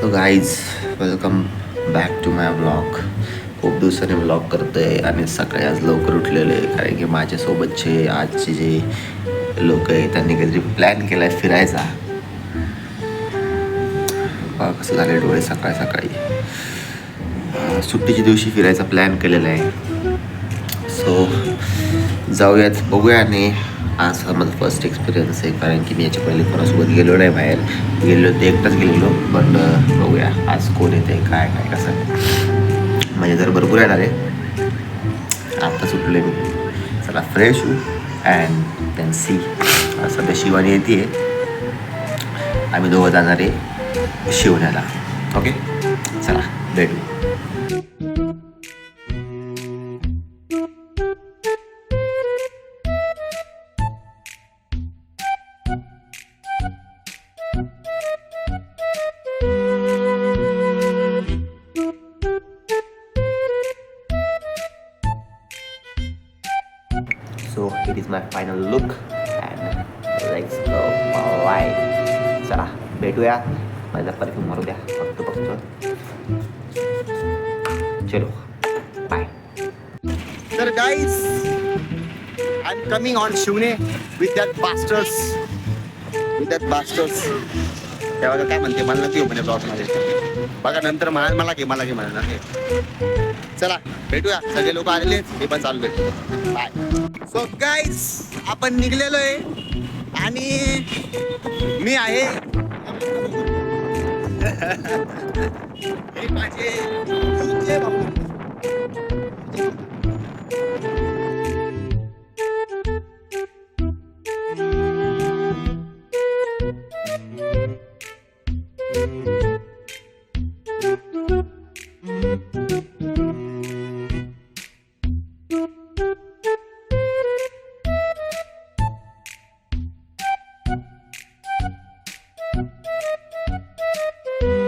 So guys welcome back to my blog. खूप दिवसांनी blog करतोय आणि सकाळी आज लवकर उठलेलो आहे कारण की माझ्यासोबतचे आजचे जे लोक आहेत त्यांनी काहीतरी प्लॅन केला आहे फिरायचा. कसं झालं डोळे सकाळी सकाळी. सुट्टीच्या दिवशी फिरायचा प्लॅन केलेला आहे. सो जाऊयात बघूया. आणि आज हा माझा फर्स्ट एक्सपिरियन्स आहे कारण की मी याच्या पहिले कोणासोबत गेलो नाही. बाहेर गेलो ते एकटाच गेलेलो. पण बघूया आज कोण येते काय काय कसं. म्हणजे जर भरपूर येणार आहे. आत्ता सुटले मी. चला फ्रेश होऊ अँड देन सी. सध्या शिवानी येते. आम्ही दोघं जाणार आहे शिवण्याला. ओके चला भेटू. So it is my final look and let's go. Alright. चला भेटूया. माझा परफ्यूम मारू द्या फक्त. चलो बाय. तर guys, I'm coming on Shivne with that bastards. तेव्हा काय म्हणते मला नक्की म्हणे ब्लॉग मध्ये बघा. नंतर मला घे म्हणा. चला भेटूया. सगळे लोक आलेले मी पण चालू भेटू. बाय. सो गाईज आपण निघलेलो आहे आणि मी आहे हे माझे भाऊ.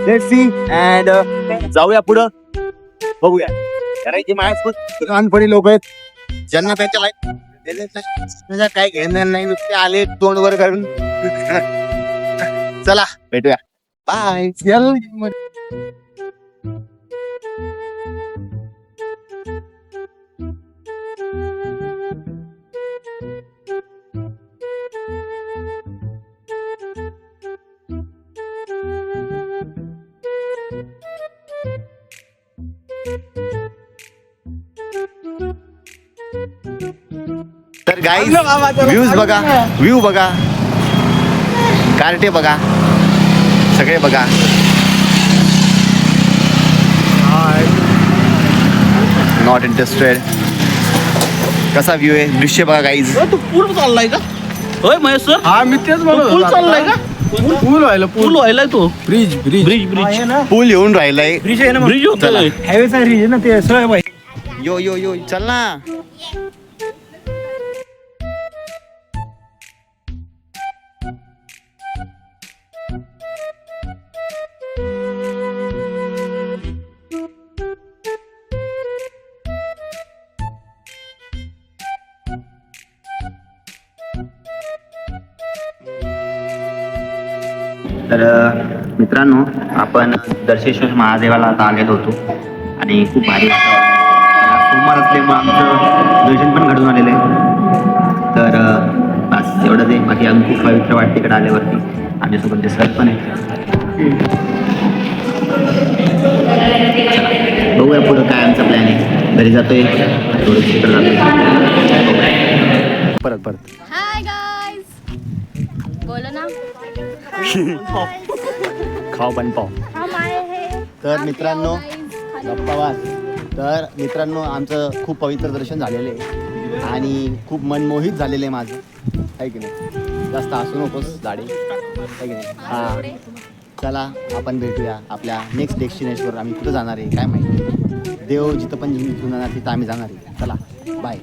लेट्स सी अँड जाऊया पुढं बघूया. करायची माझ्यासोबत लहानपणी लोक आहेत ज्यांना त्यांच्या लाईफ काय घेणार नाही. नुसते आले तोंड वर करून. चला भेटूया. बाय. तर गाईज व्ह्यू बघा कार्टे बघा सगळे बघा. Not interested. कसा व्ह्यू आहे दृश्य बघा गाईज. तू पूल चाललाय का? होय महेश सर. हा मी तेच म्हणत पूल चाललाय का? पूल व्हायलाय तो. ब्रिज पूल येऊन राहिलाय. ब्रिज आहे ना. ब्रिज होतोय. हायवेचा ब्रिज आहे ना ते सगळं बाई. यो चल ना. तर मित्रांनो आपण दर्शेश्वर महादेवाला आता आलेलो होतो आणि खूप भारी सोमवार असल्यामुळे आमचं दर्शन पण घडून आलेलं आहे. तर बस एवढंच आहे. बाकी आम्ही खूप पवित्र वाटते इकडे आल्यावरती. आमच्यासोबत ते सर पण आहे. बघूया पुढं काय आमचा प्लॅन आहे. घरी जातोय थोडं चित्र जातोय परत हाय गाइस. बोलो ना. खाओ बन पाव. हम आए हैं. तर मित्रांनो तर मित्रांनो आमचं खूप पवित्र दर्शन झालेलं आहे आणि खूप मनमोहित झालेलं आहे माझं. आहे की नाही. जास्त हसू नकोस झाडे. आहे की नाही. हां चला आपण भेटूया आपल्या नेक्स्ट डेस्टिनेशनवर. आम्ही कुठं जाणार आहे काय माहिती. देव जिथं पण घेऊन जाणार तिथं आम्ही जाणार आहे. चला bye.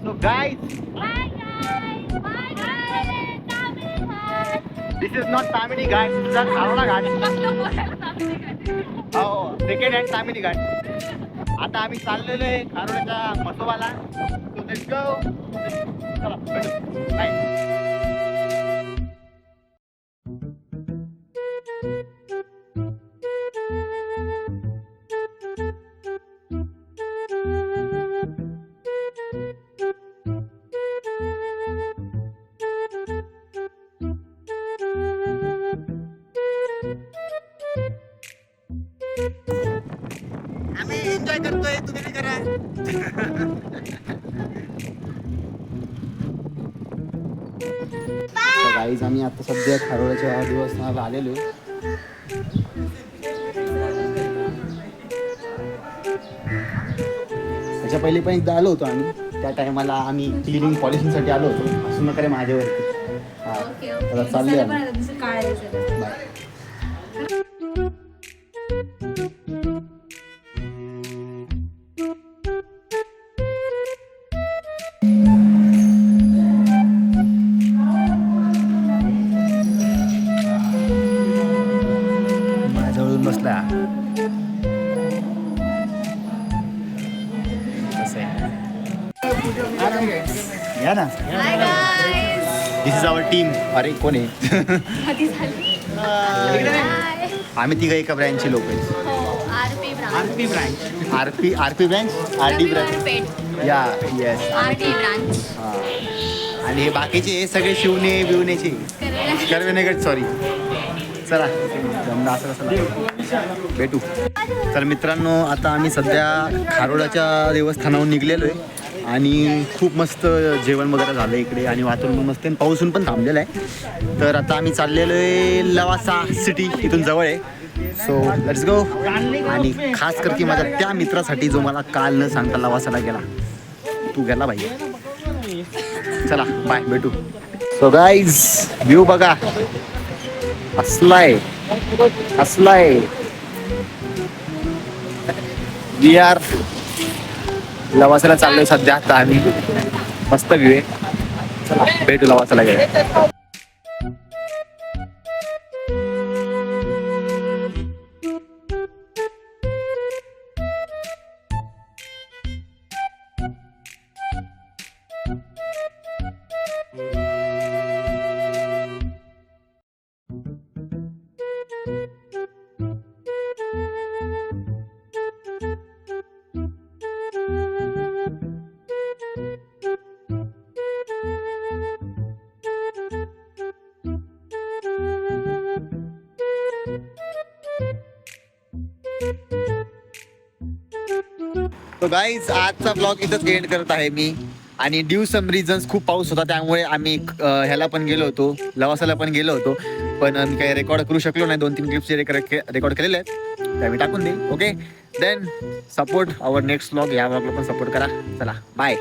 So guys this is not Tamini Ghat. This is Kharoda Ghat. हो सेकंड हँड तामिनी घाट. आता आम्ही चाललेलो आहे खारोड्याच्या मसोबाला. So let's go. चला भेटू. बाय. एन्जॉय करतोय, तुम्ही बी करा. गाईज आम्ही आता सध्या खारोड्याच्या देवस्थानाला आलेलो. त्याच्या पहिले पण एकदा आलो होतो आम्ही. त्या टायमाला आम्ही क्लिनिंग पॉलिशिंगसाठी आलो होतो. असं नका रे माझ्यावरती. हा आता चालले आम्ही. बाय. माझ्याजवळून बसला. या ना. Hi guys. This is our team. अरे कोण आहे? कधी झाली? हाय. आम्ही तिघं एका ब्रँचचे लोक आहेत. हो, RP branch. RP branch, RD branch. पेठ. या येस. RT branch. हा. आणि हे बाकीचे हे सगळे शिवणे बिवण्याचे कर्वेनगड. सॉरी. चला धंदा असं कसं भेटू. तर मित्रांनो आता आम्ही सध्या खारोडाच्या देवस्थानावर निघलेलो आहे आणि खूप मस्त जेवण वगैरे झालं इकडे आणि वातावरण पण मस्त आहे. पाऊसून पण थांबलेलं आहे. तर आता आम्ही चाललेलो आहे लवासा सिटी, इथून जवळ आहे. So let's go. आणि खास करके माझ्या त्या मित्रासाठी जो मला काल न सांगता लवासाला गेला, तू गेला भाई. चला बाय, भेटू. सो गाईज व्ह्यू बघा, असलाय वी आर लवासाला चाललोय सध्या. आता आम्ही मस्त व्ह्यू आहे. चला भेटू लवासाला गेला. तो गाईज आजचा ब्लॉग इथंच एंड करत आहे मी. आणि ड्यू सम रिझन्स खूप पाऊस होता त्यामुळे आम्ही ह्याला पण गेलो होतो, लवासाला पण गेलो होतो. पण मी काही रेकॉर्ड करू शकलो नाही. 2-3 क्लिप्स रेकॉर्ड केलेले आहेत ते आम्ही टाकून देईल. ओके देन सपोर्ट आवर नेक्स्ट ब्लॉग. या ब्लॉगला पण सपोर्ट करा. चला बाय.